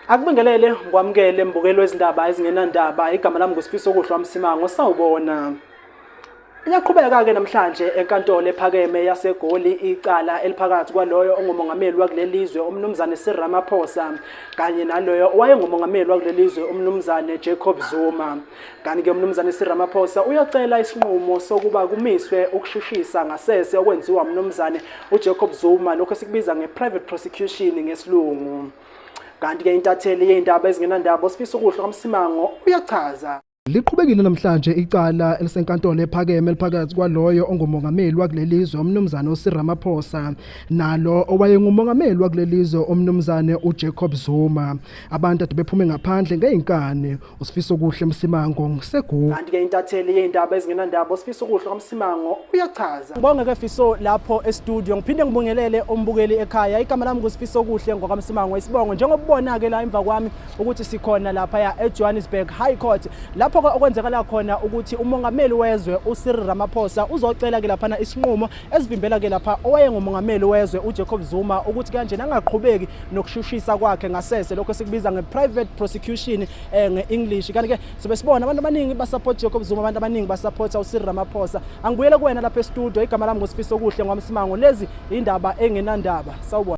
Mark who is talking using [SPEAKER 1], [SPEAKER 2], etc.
[SPEAKER 1] Akubingelele ngikwamukele mbukelo Izindaba Ezingenandaba igama lami nguSifiso okuhlwa Msimango sawubona. Iyaqhubeka ke namhlanje enkantolo ephakeme yaseGoli icala eliphakathi kwaloyo ongumongameli wakulelizwe umnumzane Ramaphosa kanye naloyo owayengumongameli wakulelizwe umnumzane Jacob Zuma. Kanti ke umnumzane Ramaphosa uyacela isinqumo sokuba kumiswe ukushushisa ngasese okwenziwa umnumzane uJacob Zuma lokho sikubiza ngeprivate prosecution ngesilungu. Kanti ke intatheli yezindaba ezingenandaba uSifiso okuhlwa Msimango uyachaza.
[SPEAKER 2] Liqhubekile namhlanje icala elisenkantolo ephakeme eliphakathi kwaloyo ongumongameli wakulelizwe umnumzane Ramaphosa nalo owayengumongameli wakulelizwe umnumzane uJacob Zuma. Abantu ade bephume ngaphandle ngeinkane. uSifiso okuhlwa Msimango ngiseGoli.
[SPEAKER 1] Kanti ke intatheli yezindaba ezingenandaba uSifiso okuhlwa Msimango uyachaza. Ngibonge ke Fiso lapho e-studio ngiphinde ngibongelele umbukeli ekhaya. Igama lami nguSifiso okuhlwa ngokwaMsimango isibongo njengoba ke la emva kwami ukuthi sikhona lapha eJohannesburg High Court lapho okwenzekala khona ukuthi umongameli wezwe Ramaphosa uzocela ke lapha isinqumo esivimbela ke lapha owayengumongameli wezwe uJacob Zuma ukuthi kanje angaqhubeki nokushushisa kwakhe ngasese lokho sikubiza ngeprivate prosecution ngeEnglish. Kanti ke sibe sibona abantu abaningi basupport Jacob Zuma, abantu abaningi basupport Ramaphosa. Angibuyele kuwena lapha e-studio igama lami nguSifiso okuhlwa ngomsimango lezi indaba engenandaba sawubona.